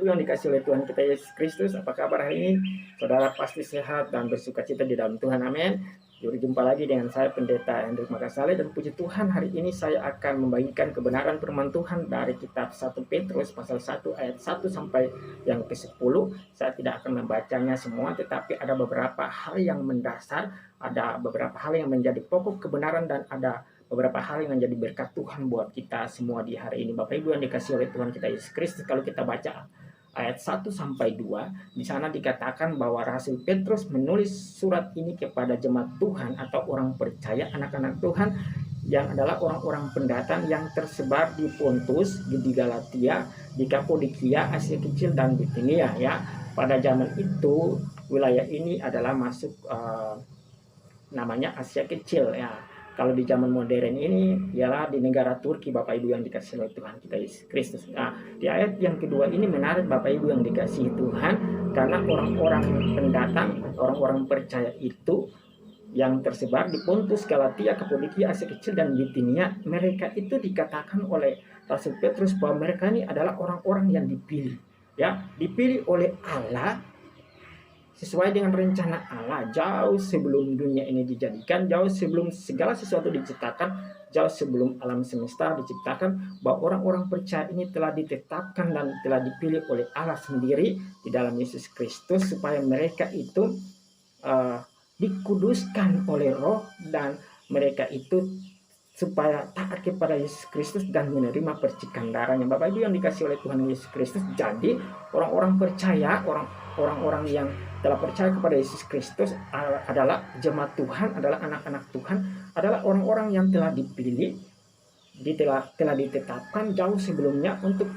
Ibu yang dikasih oleh Tuhan kita Yesus Kristus, apa kabar hari ini? Saudara pasti sehat dan bersuka cita di dalam Tuhan, amin. Jumpa lagi dengan saya Pendeta Hendrik Makasale, dan puji Tuhan hari ini saya akan membagikan kebenaran firman Tuhan dari kitab 1 Petrus pasal 1 ayat 1 sampai yang ke-10. Saya tidak akan membacanya semua, tetapi ada beberapa hal yang mendasar, ada beberapa hal yang menjadi pokok kebenaran, dan ada beberapa hal yang menjadi berkat Tuhan buat kita semua di hari ini. Bapak Ibu yang dikasih oleh Tuhan kita Yesus Kristus, kalau kita baca ayat 1 sampai 2, di sana dikatakan bahwa Rasul Petrus menulis surat ini kepada jemaat Tuhan atau orang percaya, anak-anak Tuhan yang adalah orang-orang pendatang yang tersebar di Pontus, di Galatia, di Kapadokia, Asia Kecil, dan Bitinia. Ya, pada zaman itu wilayah ini adalah masuk namanya Asia Kecil, ya. Kalau di zaman modern ini ialah di negara Turki, Bapak Ibu yang dikasih oleh Tuhan kita Yesus Kristus. Nah, di ayat yang kedua ini menarik Bapak Ibu yang dikasih Tuhan, karena orang-orang pendatang, orang-orang percaya itu yang tersebar di Pontus, Galatia, Kapadokia, Asia Kecil, dan Bitinia, mereka itu dikatakan oleh Rasul Petrus bahwa mereka ini adalah orang-orang yang dipilih, ya, dipilih oleh Allah sesuai dengan rencana Allah jauh sebelum dunia ini dijadikan, jauh sebelum segala sesuatu diciptakan, jauh sebelum alam semesta diciptakan, bahwa orang-orang percaya ini telah ditetapkan dan telah dipilih oleh Allah sendiri di dalam Yesus Kristus supaya mereka itu dikuduskan oleh Roh, dan mereka itu supaya taat kepada Yesus Kristus dan menerima percikan darahnya. Bapak Ibu yang dikasih oleh Tuhan Yesus Kristus, jadi orang-orang percaya, orang-orang yang telah percaya kepada Yesus Kristus adalah jemaat Tuhan, adalah anak-anak Tuhan, adalah orang-orang yang telah dipilih, telah ditetapkan jauh sebelumnya untuk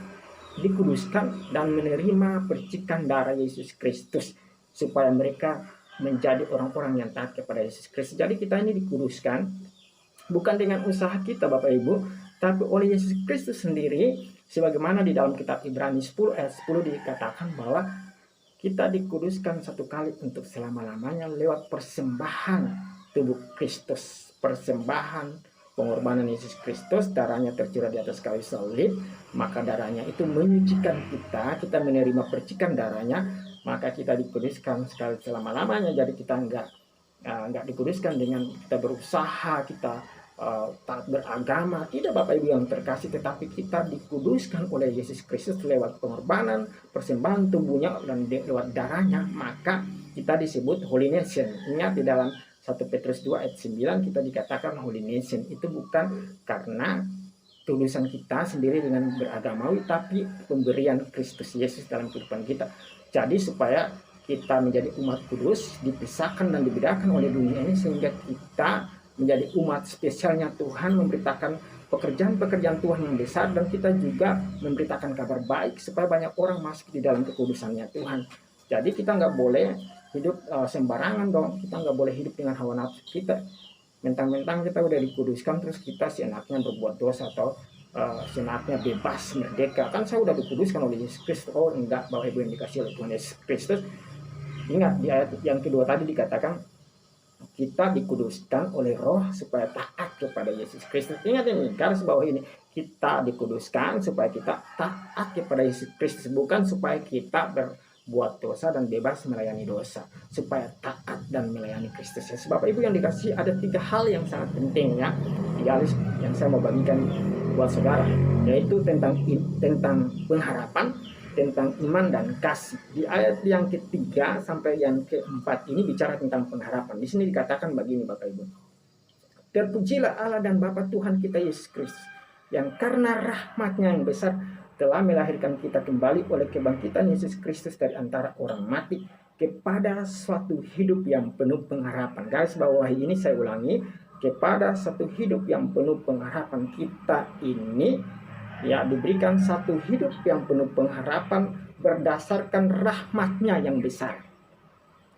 dikuduskan dan menerima percikan darah Yesus Kristus supaya mereka menjadi orang-orang yang taat kepada Yesus Kristus. Jadi kita ini dikuduskan bukan dengan usaha kita Bapak Ibu, tapi oleh Yesus Kristus sendiri, sebagaimana di dalam kitab Ibrani 10 ayat 10 dikatakan bahwa kita dikuduskan satu kali untuk selama-lamanya lewat persembahan tubuh Kristus, persembahan pengorbanan Yesus Kristus, darahnya tercurah di atas kayu salib, maka darahnya itu menyucikan kita menerima percikan darahnya, maka kita dikuduskan sekali selama-lamanya. Jadi kita enggak dikuduskan dengan kita berusaha, kita taat beragama, tidak Bapak Ibu yang terkasih, tetapi kita dikuduskan oleh Yesus Kristus lewat pengorbanan, persembahan tubuhnya, dan lewat darahnya, maka kita disebut Holy Nation. Ingat di dalam 1 Petrus 2 ayat 9 kita dikatakan Holy Nation, itu bukan karena tulusan kita sendiri dengan beragamawi, tapi pemberian Kristus Yesus dalam kehidupan kita. Jadi supaya kita menjadi umat kudus, dipisahkan dan dibedakan oleh dunia ini, sehingga kita menjadi umat spesialnya Tuhan, memberitakan pekerjaan-pekerjaan Tuhan yang besar, dan kita juga memberitakan kabar baik supaya banyak orang masuk di dalam kekudusannya Tuhan. Jadi kita nggak boleh hidup sembarangan dong, kita nggak boleh hidup dengan hawa nafsu kita. Mentang-mentang kita udah dikuduskan terus kita seenaknya berbuat dosa, atau seenaknya bebas merdeka, kan saya udah dikuduskan oleh Yesus Kristus. Oh enggak, Bapak Ibu yang dikasih oleh Tuhan Yesus Kristus, ingat di ayat yang kedua tadi dikatakan kita dikuduskan oleh Roh supaya taat kepada Yesus Kristus. Ingat ini, garis bawah ini, kita dikuduskan supaya kita taat kepada Yesus Kristus, bukan supaya kita berbuat dosa dan bebas melayani dosa, supaya taat dan melayani Kristus. Bapak Ibu yang dikasih, ada 3 hal yang sangat penting ya, yang saya mau bagikan buat saudara, yaitu tentang pengharapan, tentang iman dan kasih. Di ayat yang ketiga sampai yang keempat ini bicara tentang pengharapan. Di sini dikatakan begini Bapak Ibu. Terpujilah Allah dan Bapa Tuhan kita Yesus Kristus, yang karena rahmat-Nya yang besar telah melahirkan kita kembali oleh kebangkitan Yesus Kristus dari antara orang mati kepada suatu hidup yang penuh pengharapan. Garis bawahi ini saya ulangi, kepada satu hidup yang penuh pengharapan. Kita ini ya diberikan satu hidup yang penuh pengharapan berdasarkan rahmat-Nya yang besar.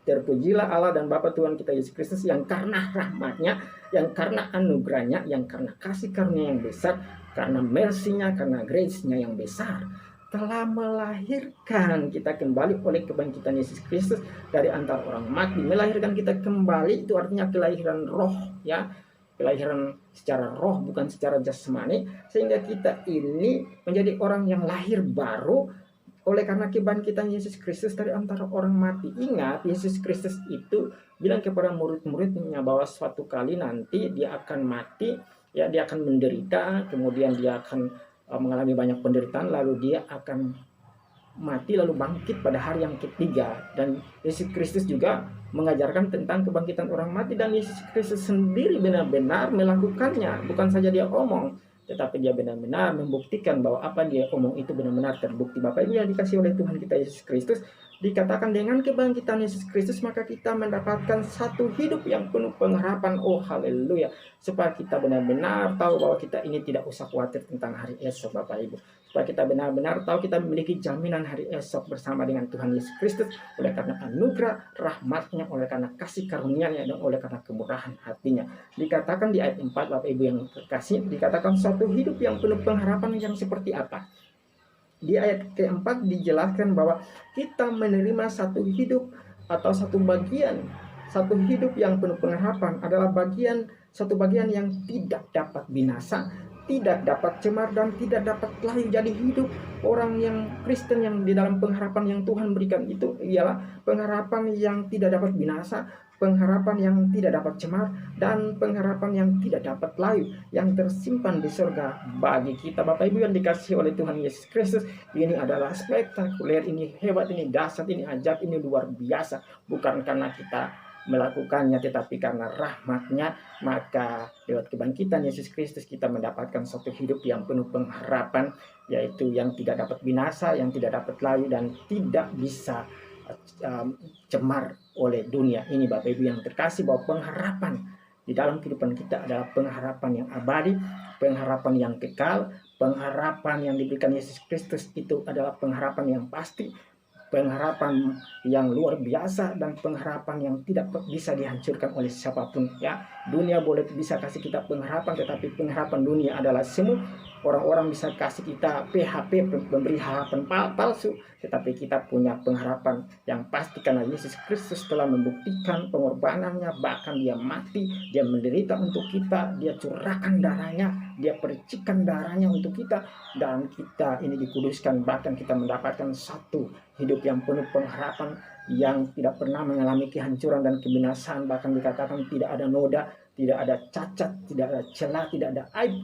Terpujilah Allah dan Bapa Tuhan kita Yesus Kristus, yang karena rahmat-Nya, yang karena anugerah-Nya, yang karena kasih karunia yang besar, karena mercy-Nya, karena grace-Nya yang besar, telah melahirkan kita kembali oleh kebangkitan Yesus Kristus dari antara orang mati. Melahirkan kita kembali itu artinya kelahiran roh, ya, kelahiran secara roh, bukan secara jasmani, sehingga kita ini menjadi orang yang lahir baru oleh karena kebangkitan Yesus Kristus dari antara orang mati. Ingat, Yesus Kristus itu bilang kepada murid-muridnya bahwa suatu kali nanti dia akan mati, ya, dia akan menderita, kemudian dia akan mengalami banyak penderitaan, lalu dia akan mati lalu bangkit pada hari yang ketiga. Dan Yesus Kristus juga mengajarkan tentang kebangkitan orang mati, dan Yesus Kristus sendiri benar-benar melakukannya. Bukan saja dia omong, tetapi dia benar-benar membuktikan bahwa apa dia omong itu benar-benar terbukti. Bapak Ibu yang dikasih oleh Tuhan kita Yesus Kristus, dikatakan dengan kebangkitan Yesus Kristus maka kita mendapatkan satu hidup yang penuh pengharapan. Oh haleluya, supaya kita benar-benar tahu bahwa kita ini tidak usah khawatir tentang hari esok, Bapak Ibu. Supaya kita benar-benar tahu kita memiliki jaminan hari esok bersama dengan Tuhan Yesus Kristus, oleh karena anugerah rahmatnya, oleh karena kasih karunia-Nya, dan oleh karena kemurahan hatinya. Dikatakan di ayat 4, Bapak Ibu yang terkasih, dikatakan suatu hidup yang penuh pengharapan yang seperti apa? Di ayat keempat dijelaskan bahwa kita menerima satu hidup atau satu hidup yang penuh pengharapan adalah satu bagian yang tidak dapat binasa, tidak dapat cemar, dan tidak dapat layu. Jadi hidup orang yang Kristen yang di dalam pengharapan yang Tuhan berikan itu ialah pengharapan yang tidak dapat binasa, pengharapan yang tidak dapat cemar, dan pengharapan yang tidak dapat layu, yang tersimpan di surga bagi kita. Bapak Ibu yang dikasihi oleh Tuhan Yesus Kristus, ini adalah spektakuler, ini hebat, ini dahsyat, ini ajaib, ini luar biasa. Bukan karena kita melakukannya, tetapi karena rahmatnya, maka lewat kebangkitan Yesus Kristus kita mendapatkan suatu hidup yang penuh pengharapan, yaitu yang tidak dapat binasa, yang tidak dapat layu, dan tidak bisa cemar oleh dunia ini. Bapak Ibu yang terkasih, bahwa pengharapan di dalam kehidupan kita adalah pengharapan yang abadi, pengharapan yang kekal, pengharapan yang diberikan Yesus Kristus itu adalah pengharapan yang pasti, pengharapan yang luar biasa, dan pengharapan yang tidak bisa dihancurkan oleh siapapun, ya. Dunia bisa kasih kita pengharapan, tetapi pengharapan dunia adalah semu. Orang-orang bisa kasih kita PHP, memberi harapan palsu, tetapi kita punya pengharapan yang pasti karena Yesus Kristus telah membuktikan pengorbanannya. Bahkan dia mati, dia menderita untuk kita, dia curahkan darahnya, dia percikan darahnya untuk kita, dan kita ini dikuduskan. Bahkan kita mendapatkan satu hidup yang penuh pengharapan, yang tidak pernah mengalami kehancuran dan kebinasaan. Bahkan dikatakan tidak ada noda, tidak ada cacat, tidak ada celah, tidak ada aib,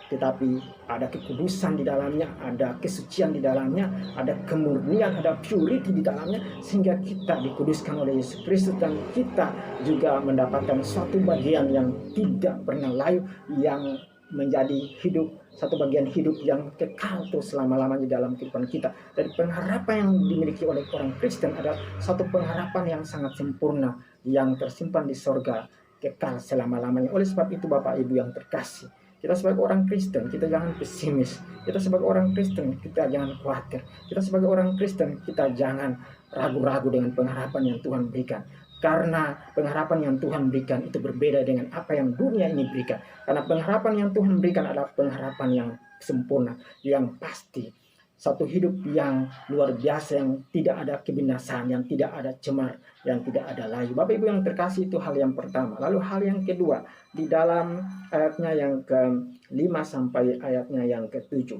tetapi ada kekudusan di dalamnya, ada kesucian di dalamnya, ada kemurnian, ada purity di dalamnya, sehingga kita dikuduskan oleh Yesus Kristus, dan kita juga mendapatkan suatu bagian yang tidak pernah layu, yang menjadi hidup, satu bagian hidup yang kekal terus selama-lamanya dalam kehidupan kita. Dan pengharapan yang dimiliki oleh orang Kristen adalah satu pengharapan yang sangat sempurna, yang tersimpan di sorga, kekal selama-lamanya. Oleh sebab itu Bapak Ibu yang terkasih, kita sebagai orang Kristen, kita jangan pesimis. Kita sebagai orang Kristen, kita jangan khawatir. Kita sebagai orang Kristen, kita jangan ragu-ragu dengan pengharapan yang Tuhan berikan. Karena pengharapan yang Tuhan berikan itu berbeda dengan apa yang dunia ini berikan. Karena pengharapan yang Tuhan berikan adalah pengharapan yang sempurna, yang pasti. Satu hidup yang luar biasa, yang tidak ada kebinasaan, yang tidak ada cemar, yang tidak ada layu. Bapak Ibu yang terkasih, itu hal yang pertama. Lalu hal yang kedua, di dalam ayatnya yang ke-5 sampai ayatnya yang ke-7.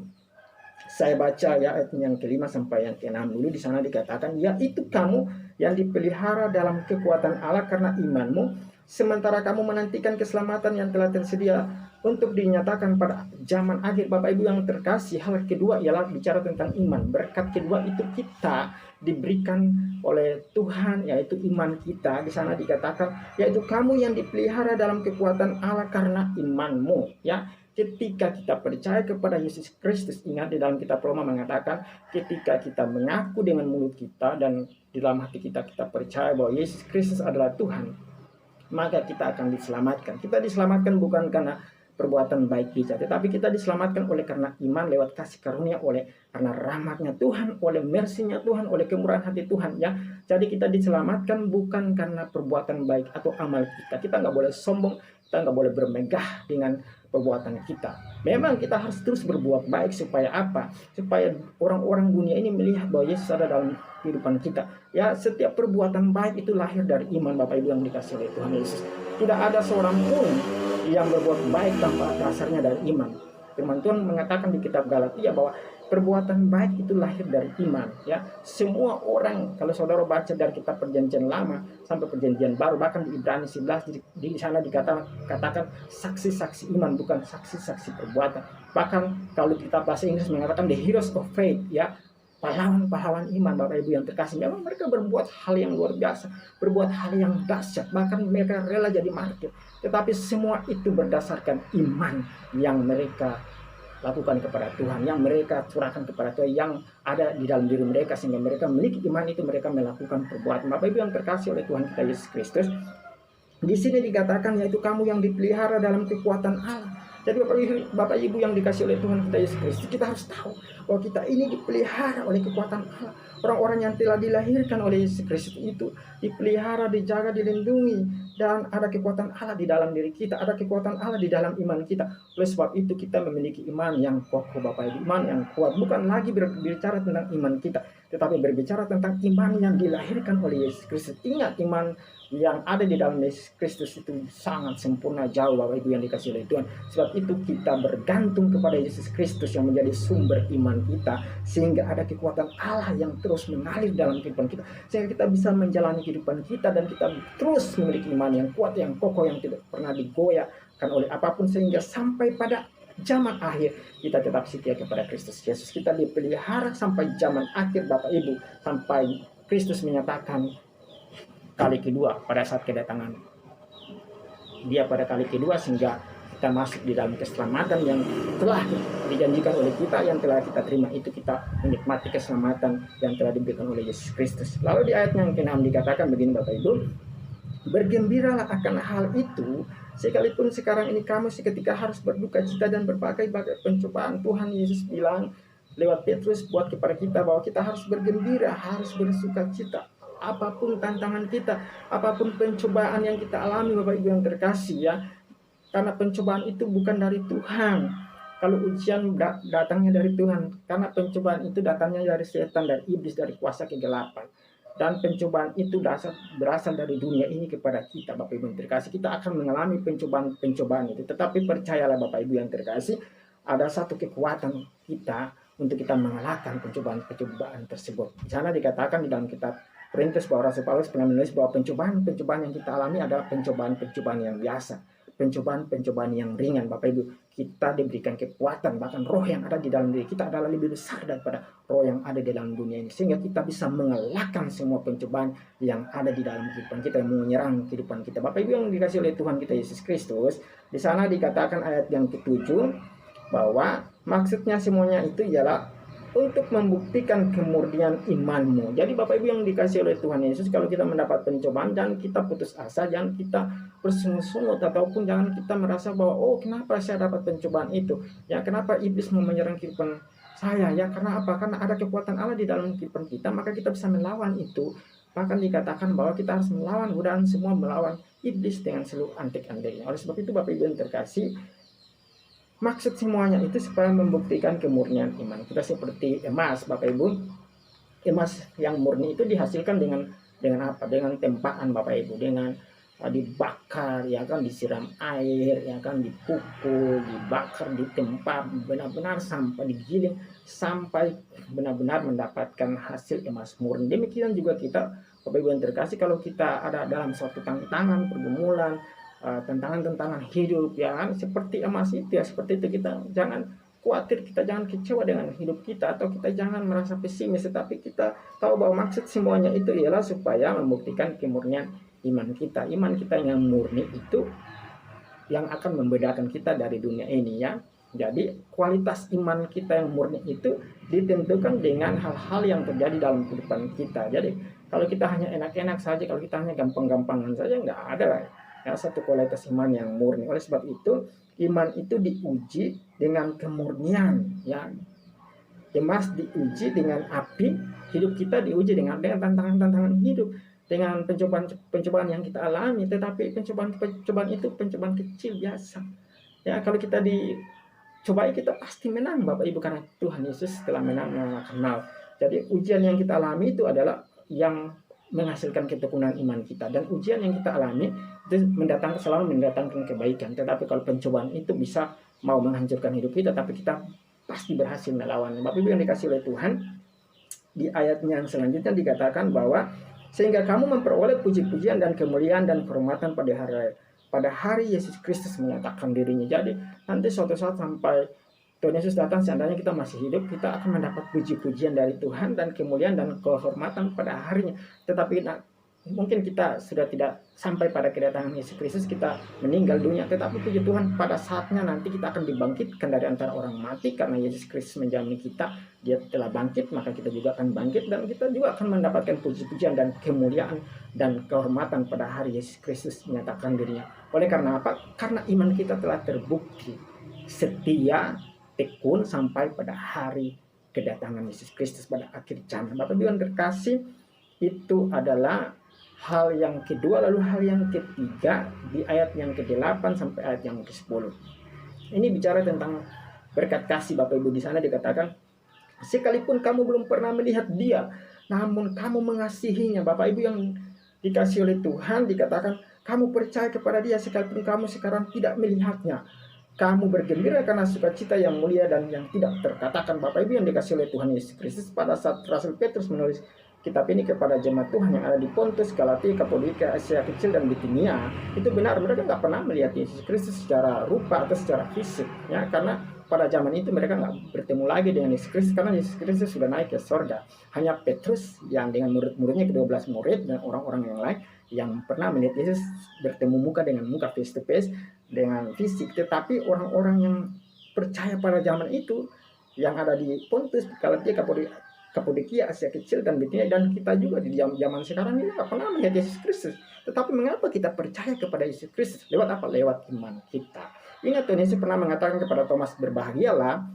Saya baca ya ayat yang ke-5 sampai yang ke-6 dulu. Di sana dikatakan, yaitu kamu yang dipelihara dalam kekuatan Allah karena imanmu, sementara kamu menantikan keselamatan yang telah tersedia untuk dinyatakan pada zaman akhir. Bapak Ibu yang terkasih, hal kedua ialah bicara tentang iman. Berkat kedua itu kita diberikan oleh Tuhan, yaitu iman kita. Di sana dikatakan, yaitu kamu yang dipelihara dalam kekuatan Allah karena imanmu, ya. Ketika kita percaya kepada Yesus Kristus, ingat di dalam kitab Roma mengatakan, ketika kita mengaku dengan mulut kita dan di dalam hati kita percaya bahwa Yesus Kristus adalah Tuhan, maka kita akan diselamatkan. Kita diselamatkan bukan karena perbuatan baik kita, tetapi kita diselamatkan oleh karena iman lewat kasih karunia, oleh karena rahmatnya Tuhan, oleh mercy-nya Tuhan, oleh kemurahan hati Tuhan, ya. Jadi kita diselamatkan bukan karena perbuatan baik atau amal kita. Kita nggak boleh sombong, kita nggak boleh bermegah dengan perbuatan kita. Memang kita harus terus berbuat baik, supaya apa? Supaya orang-orang dunia ini melihat bahwa Yesus ada dalam kehidupan kita. Ya, setiap perbuatan baik itu lahir dari iman, Bapak Ibu yang dikasihi oleh Tuhan Yesus. Tidak ada seorang pun yang berbuat baik tanpa dasarnya dari iman. Firman Tuhan mengatakan di kitab Galatia bahwa perbuatan baik itu lahir dari iman, ya. Semua orang, kalau saudara baca dari kitab Perjanjian Lama sampai Perjanjian Baru, bahkan di Ibrani 11 di sana dikatakan saksi-saksi iman, bukan saksi-saksi perbuatan. Bahkan kalau kita bahasa Inggris mengatakan the heroes of faith, ya, pahlawan-pahlawan iman, Bapak Ibu yang terkasih. Memang mereka berbuat hal yang luar biasa, berbuat hal yang dahsyat, bahkan mereka rela jadi martir. Tetapi semua itu berdasarkan iman yang mereka lakukan kepada Tuhan, yang mereka curahkan kepada Tuhan, yang ada di dalam diri mereka, sehingga mereka memiliki iman itu, mereka melakukan perbuatan. Bapak Ibu yang terkasih oleh Tuhan kita Yesus Kristus, di sini dikatakan yaitu kamu yang dipelihara dalam kekuatan Allah. Jadi Bapak Ibu yang dikasih oleh Tuhan kita Yesus Kristus, kita harus tahu bahwa kita ini dipelihara oleh kekuatan Allah. Orang-orang yang telah dilahirkan oleh Yesus Kristus itu dipelihara, dijaga, dilindungi, dan ada kekuatan Allah di dalam diri kita, ada kekuatan Allah di dalam iman kita. Oleh sebab itu kita memiliki iman yang kokoh, Bapak Ibu, iman yang kuat. Bukan lagi berbicara tentang iman kita, tetapi berbicara tentang iman yang dilahirkan oleh Yesus Kristus. Ingat, iman yang ada di dalam Yesus Kristus itu sangat sempurna, jauh, Bapak Ibu yang dikasih oleh Tuhan. Sebab itu kita bergantung kepada Yesus Kristus yang menjadi sumber iman kita, sehingga ada kekuatan Allah yang terus mengalir dalam kehidupan kita, sehingga kita bisa menjalani kehidupan kita, dan kita terus memiliki iman yang kuat, yang kokoh, yang tidak pernah digoyahkan oleh apapun, sehingga sampai pada zaman akhir kita tetap setia kepada Kristus Yesus. Kita dipelihara sampai zaman akhir, Bapak Ibu, sampai Kristus menyatakan kali kedua, pada saat kedatangan Dia pada kali kedua, sehingga kita masuk di dalam keselamatan yang telah dijanjikan oleh kita, yang telah kita terima itu. Kita menikmati keselamatan yang telah diberikan oleh Yesus Kristus. Lalu di ayat yang ke-6 dikatakan begini, Bapak Ibu, bergembiralah akan hal itu, sekalipun sekarang ini kamu seketika harus berduka cita dan berbagai-bagai pencobaan. Tuhan Yesus bilang lewat Petrus buat kepada kita bahwa kita harus bergembira, harus bersuka cita. Apapun tantangan kita, apapun pencobaan yang kita alami, Bapak Ibu yang terkasih, ya. Karena pencobaan itu bukan dari Tuhan. Kalau ujian datangnya dari Tuhan, karena pencobaan itu datangnya dari setan, dari iblis, dari kuasa kegelapan. Dan pencobaan itu berasal dari dunia ini kepada kita, Bapak Ibu yang terkasih. Kita akan mengalami pencobaan itu. Tetapi percayalah, Bapak Ibu yang terkasih, ada satu kekuatan kita untuk kita mengalahkan pencobaan tersebut. Di sana dikatakan di dalam kitab Korintus bahwa Rasul Paulus pernah menulis bahwa pencobaan yang kita alami adalah pencobaan yang biasa, pencobaan yang ringan, Bapak Ibu. Kita diberikan kekuatan, bahkan roh yang ada di dalam diri kita adalah lebih besar daripada roh yang ada di dalam dunia ini, sehingga kita bisa mengalahkan semua pencobaan yang ada di dalam kehidupan kita, yang menyerang kehidupan kita. Bapak Ibu yang dikasih oleh Tuhan kita Yesus Kristus, di sana dikatakan ayat yang ke-7 bahwa maksudnya semuanya itu ialah untuk membuktikan kemurnian imanmu. Jadi Bapak Ibu yang dikasih oleh Tuhan Yesus, kalau kita mendapat pencobaan, jangan kita putus asa, jangan kita bersungut-sungut, ataupun jangan kita merasa bahwa oh, kenapa saya dapat pencobaan itu, ya, kenapa iblis mau menyerang kehidupan saya, ya, karena apa? Karena ada kekuatan Allah di dalam kehidupan kita, maka kita bisa melawan itu. Bahkan dikatakan bahwa kita harus melawan godaan semua, melawan iblis dengan seluruh antek-anteknya. Oleh sebab itu Bapak Ibu yang terkasih, maksud semuanya itu supaya membuktikan kemurnian iman kita, seperti emas, Bapak Ibu. Emas yang murni itu dihasilkan dengan apa? Dengan tempaan, Bapak Ibu, dengan dibakar, ya kan, disiram air, ya kan, dipukul, dibakar, ditempa benar-benar sampai digiling, sampai benar-benar mendapatkan hasil emas murni. Demikian juga kita, Bapak Ibu yang terkasih, kalau kita ada dalam suatu tantangan, pergumulan, tantangan hidup, ya kan, seperti emas itu, ya, seperti itu. Kita jangan khawatir, kita jangan kecewa dengan hidup kita, atau kita jangan merasa pesimis, tetapi kita tahu bahwa maksud semuanya itu ialah supaya membuktikan kemurnian iman kita. Iman kita yang murni itu yang akan membedakan kita dari dunia ini, ya. Jadi kualitas iman kita yang murni itu ditentukan dengan hal-hal yang terjadi dalam kehidupan kita. Jadi kalau kita hanya enak-enak saja, kalau kita hanya gampang-gampangan saja, nggak ada, ya, satu kualitas iman yang murni. Oleh sebab itu iman itu diuji dengan kemurnian, ya. Emas diuji dengan api, hidup kita diuji dengan tantangan-tantangan hidup, dengan pencobaan yang kita alami. Tetapi pencobaan itu pencobaan kecil biasa, ya. Kalau kita dicobai, kita pasti menang, Bapak Ibu, karena Tuhan Yesus telah mengalahkan maut. Jadi ujian yang kita alami itu adalah yang menghasilkan ketekunan iman kita, dan ujian yang kita alami itu selalu mendatangkan kebaikan. Tetapi kalau pencobaan itu bisa mau menghancurkan hidup kita, tapi kita pasti berhasil melawannya. Bapak Ibu yang dikasih oleh Tuhan, di ayatnya yang selanjutnya dikatakan bahwa sehingga kamu memperoleh puji-pujian dan kemuliaan dan kehormatan pada hari Yesus Kristus menyatakan dirinya. Jadi nanti suatu saat sampai Tuhan Yesus datang, seandainya kita masih hidup, kita akan mendapat puji-pujian dari Tuhan dan kemuliaan dan kehormatan pada harinya. Tetapi mungkin kita sudah tidak sampai pada kedatangan Yesus Kristus, kita meninggal dunia, tetapi puji Tuhan pada saatnya nanti kita akan dibangkitkan dari antara orang mati, karena Yesus Kristus menjamin kita, dia telah bangkit, maka kita juga akan bangkit, dan kita juga akan mendapatkan puji-pujian dan kemuliaan dan kehormatan pada hari Yesus Kristus menyatakan dirinya. Oleh karena apa? Karena iman kita telah terbukti setia, tekun sampai pada hari kedatangan Yesus Kristus pada akhir zaman. Bapak Ibu yang terkasih, itu adalah hal yang kedua. Lalu hal yang ketiga di ayat yang ke-8 sampai ayat yang ke-10. Ini bicara tentang berkat kasih. Bapak Ibu, di sana dikatakan, sekalipun kamu belum pernah melihat dia, namun kamu mengasihinya. Bapak Ibu yang dikasih oleh Tuhan, dikatakan kamu percaya kepada dia sekalipun kamu sekarang tidak melihatnya. Kamu bergembira karena sukacita yang mulia dan yang tidak terkatakan. Bapak Ibu yang dikasih oleh Tuhan Yesus Kristus, pada saat Rasul Petrus menulis kitab ini kepada jemaat Tuhan yang ada di Pontus, Galatia, Kapadokia, Asia Kecil, dan Bitinia, itu benar, mereka nggak pernah melihat Yesus Kristus secara rupa atau secara fisik, ya, karena pada zaman itu mereka nggak bertemu lagi dengan Yesus Kristus, karena Yesus Kristus sudah naik ke sorga. Hanya Petrus yang dengan murid-muridnya, ke-12 murid dan orang-orang yang lain yang pernah melihat Yesus bertemu muka dengan muka, face to face, dengan fisik. Tetapi orang-orang yang percaya pada zaman itu, yang ada di Pontus, Galatia, Kapadokia, Asia Kecil, dan Bitinia, dan kita juga di zaman sekarang ini nggak pernah melihat Yesus Kristus. Tetapi mengapa kita percaya kepada Yesus Kristus? Lewat apa? Lewat iman kita. Ingat, Tuhan Yesus pernah mengatakan kepada Thomas, berbahagialah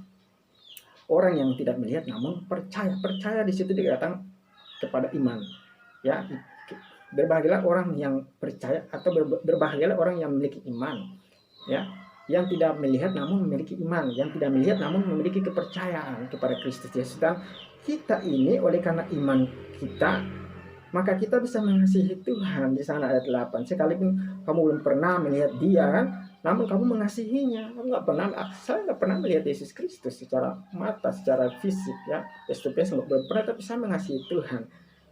orang yang tidak melihat namun percaya. Percaya di situ dikatakan kepada iman. Ya, berbahagialah orang yang percaya, atau berbahagialah orang yang memiliki iman. Ya, yang tidak melihat namun memiliki iman, yang tidak melihat namun memiliki kepercayaan kepada Kristus Yesus. Dan kita ini oleh karena iman kita, maka kita bisa mengasihi Tuhan. Di sana ayat 8, sekalipun kamu belum pernah melihat dia, namun kamu mengasihinya. Saya nggak pernah melihat Yesus Kristus secara mata, secara fisik, ya, face to face nggak pernah, tapi saya mengasihi Tuhan.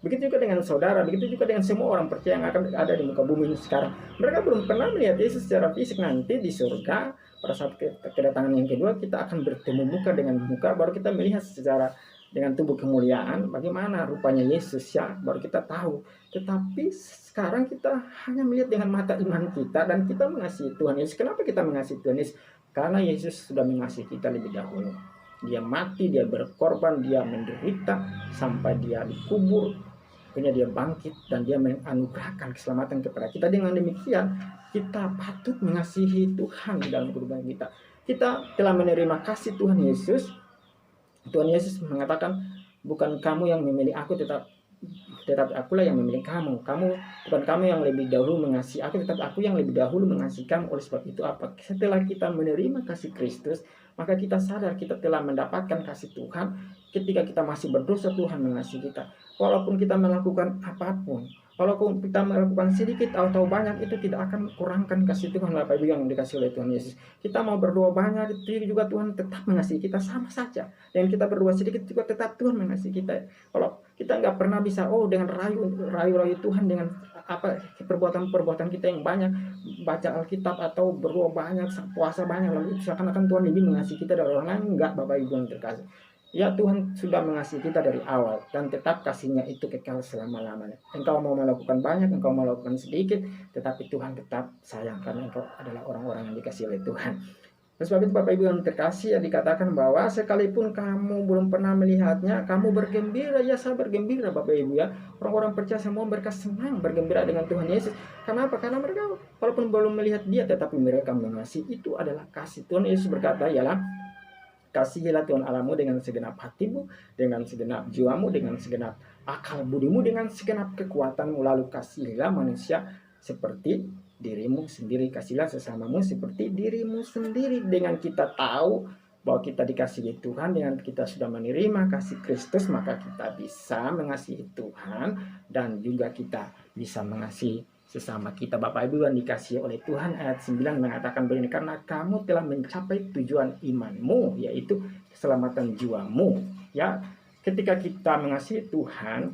Begitu juga dengan saudara, begitu juga dengan semua orang percaya yang akan ada di muka bumi ini sekarang. Mereka belum pernah melihat Yesus secara fisik. Nanti di surga, pada saat kedatangan yang kedua, kita akan bertemu muka dengan muka, baru kita melihat secara dengan tubuh kemuliaan bagaimana rupanya Yesus, ya, baru kita tahu. Tetapi sekarang kita hanya melihat dengan mata iman kita, dan kita mengasihi Tuhan Yesus. Kenapa kita mengasihi Tuhan Yesus? Karena Yesus sudah mengasihi kita lebih dahulu. Dia mati, dia berkorban, dia menderita sampai dia dikubur, akhirnya dia bangkit, dan dia menganugerahkan keselamatan kepada kita. Dengan demikian kita patut mengasihi Tuhan dalam kehidupan kita. Kita telah menerima kasih Tuhan Yesus. Tuhan Yesus mengatakan, bukan kamu yang memilih aku, tetapi akulah yang memilih kamu. Bukan kamu yang lebih dahulu mengasihi aku, tetapi aku yang lebih dahulu mengasihi kamu. Oleh sebab itu apa? Setelah kita menerima kasih Kristus, maka kita sadar kita telah mendapatkan kasih Tuhan. Ketika kita masih berdosa, Tuhan mengasihi kita. Walaupun kita melakukan apapun, walaupun kita melakukan sedikit atau banyak, itu tidak akan kurangkan kasih Tuhan, Bapak Ibu yang dikasih oleh Tuhan Yesus. Kita mau berdoa banyak, itu juga Tuhan tetap mengasihi kita, sama saja. Dan kita berdoa sedikit juga tetap Tuhan mengasihi kita. Kalau kita nggak pernah bisa, dengan rayu Tuhan dengan apa perbuatan kita yang banyak, baca Alkitab atau berdoa banyak, puasa banyak, lalu seakan-akan Tuhan lebih mengasihi kita dari orang lain. Enggak, Bapak Ibu yang terkasih. Ya, Tuhan sudah mengasihi kita dari awal, dan tetap kasihnya itu kekal selama-lamanya. Engkau mau melakukan banyak, engkau mau melakukan sedikit, tetapi Tuhan tetap sayang, karena engkau adalah orang-orang yang dikasih oleh Tuhan. Oleh sebab itu Bapak Ibu yang terkasih, ya, dikatakan bahwa sekalipun kamu belum pernah melihatnya, kamu bergembira. Ya, saya bergembira Bapak Ibu, ya. Orang-orang percaya semua mereka senang bergembira dengan Tuhan Yesus. Kenapa? Karena mereka walaupun belum melihat dia, tetapi mereka mengasihi. Itu adalah kasih. Tuhan Yesus berkata, ialah kasihilah Tuhan Allahmu dengan segenap hatimu, dengan segenap jiwamu, dengan segenap akal budimu, dengan segenap kekuatanmu. Lalu kasihilah manusia seperti dirimu sendiri. Kasihilah sesamamu seperti dirimu sendiri. Dengan kita tahu bahwa kita dikasihi Tuhan, dengan kita sudah menerima kasih Kristus, maka kita bisa mengasihi Tuhan, dan juga kita bisa mengasihi sesama kita. Bapak Ibu yang dikasihi oleh Tuhan, ayat 9 mengatakan begini, karena kamu telah mencapai tujuan imanmu, yaitu keselamatan jiwamu. Ya, ketika kita mengasihi Tuhan,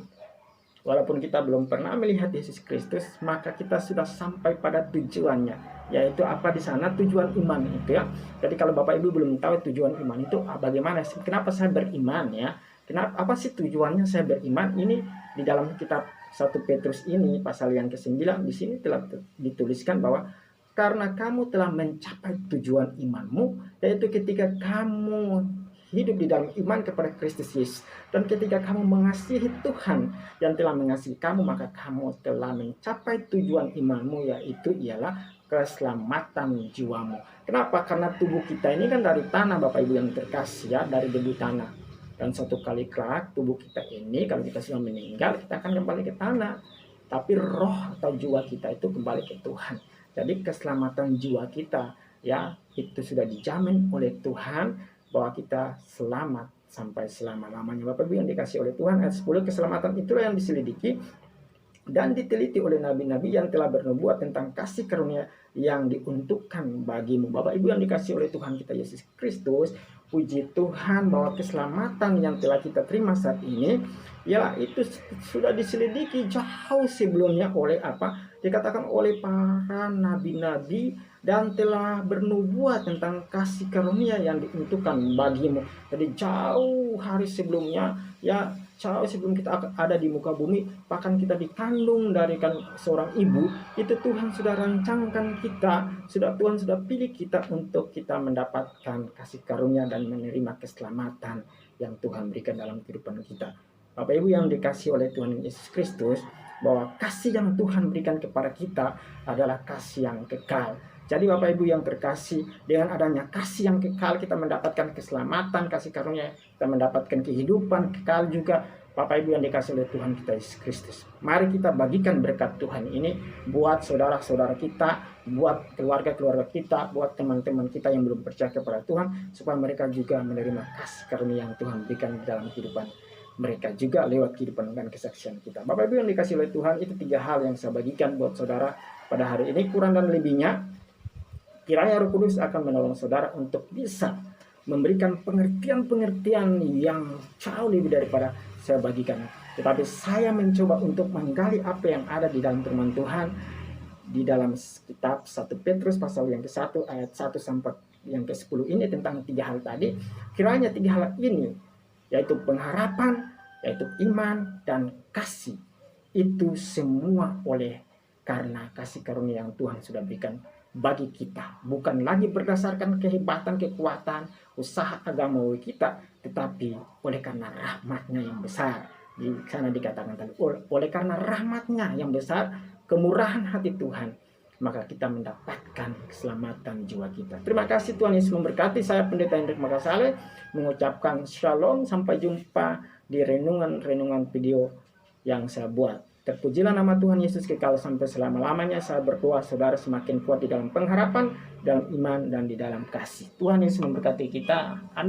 walaupun kita belum pernah melihat Yesus Kristus, maka kita sudah sampai pada tujuannya, yaitu apa di sana? Tujuan iman itu ya. Jadi kalau Bapak Ibu belum tahu tujuan iman itu bagaimana sih? Kenapa saya beriman ya? Kenapa, apa sih tujuannya saya beriman? Ini di dalam kitab 1 Petrus ini pasal yang ke-9 di sini telah dituliskan bahwa karena kamu telah mencapai tujuan imanmu, yaitu ketika kamu hidup di dalam iman kepada Kristus Yesus, dan ketika kamu mengasihi Tuhan yang telah mengasihi kamu, maka kamu telah mencapai tujuan imanmu, yaitu ialah keselamatan jiwamu. Kenapa? Karena tubuh kita ini kan dari tanah, Bapak Ibu yang terkasih ya, dari debu tanah. Dan suatu kali kelak tubuh kita ini, kalau kita sudah meninggal, kita akan kembali ke tanah. Tapi roh atau jiwa kita itu kembali ke Tuhan. Jadi keselamatan jiwa kita ya, itu sudah dijamin oleh Tuhan, bahwa kita selamat sampai selama-lamanya. Bapak Ibu yang dikasih oleh Tuhan, ayat 10, keselamatan itulah yang diselidiki dan diteliti oleh nabi-nabi yang telah bernubuat tentang kasih karunia yang diuntukkan bagimu. Bapak Ibu yang dikasih oleh Tuhan kita Yesus Kristus, puji Tuhan bahwa keselamatan yang telah kita terima saat ini, ya itu sudah diselidiki jauh sebelumnya oleh apa? Dikatakan oleh para nabi-nabi dan telah bernubuat tentang kasih karunia yang diuntukkan bagimu. Jadi jauh hari sebelumnya, ya jauh sebelum kita ada di muka bumi, bahkan kita dikandung dari seorang ibu, itu Tuhan sudah rancangkan kita, Tuhan sudah pilih kita untuk kita mendapatkan kasih karunia dan menerima keselamatan yang Tuhan berikan dalam kehidupan kita. Bapak Ibu yang dikasih oleh Tuhan Yesus Kristus, bahwa kasih yang Tuhan berikan kepada kita adalah kasih yang kekal. Jadi Bapak Ibu yang terkasih, dengan adanya kasih yang kekal kita mendapatkan keselamatan, kasih karunia, kita mendapatkan kehidupan kekal juga. Bapak Ibu yang dikasih oleh Tuhan kita Yesus Kristus, mari kita bagikan berkat Tuhan ini buat saudara-saudara kita, buat keluarga-keluarga kita, buat teman-teman kita yang belum percaya kepada Tuhan, supaya mereka juga menerima kasih karunia yang Tuhan berikan di dalam kehidupan mereka juga lewat kehidupan dan kesaksian kita. Bapak Ibu yang dikasih oleh Tuhan, itu 3 hal yang saya bagikan buat saudara pada hari ini. Kurang dan lebihnya, kiranya Roh Kudus akan menolong saudara untuk bisa memberikan pengertian-pengertian yang jauh lebih daripada saya bagikan. Tetapi saya mencoba untuk menggali apa yang ada di dalam firman Tuhan di dalam kitab 1 Petrus pasal yang ke-1 ayat 1 sampai yang ke-10 ini tentang 3 hal tadi. Kiranya 3 hal ini, yaitu pengharapan, yaitu iman, dan kasih, itu semua oleh karena kasih karunia yang Tuhan sudah berikan bagi kita, bukan lagi berdasarkan kehebatan, kekuatan, usaha agamawi kita, tetapi oleh karena rahmat-Nya yang besar. Di sana dikatakan tadi, oleh karena rahmat-Nya yang besar, kemurahan hati Tuhan, maka kita mendapatkan keselamatan jiwa kita. Terima kasih, Tuhan Yesus memberkati. Saya Pendeta Hendrik Makasale mengucapkan shalom, sampai jumpa di renungan-renungan video yang saya buat. Terpujilah nama Tuhan Yesus kekal sampai selama-lamanya. Saya berdoa saudara semakin kuat di dalam pengharapan, dalam iman, dan di dalam kasih. Tuhan Yesus memberkati kita. Amin.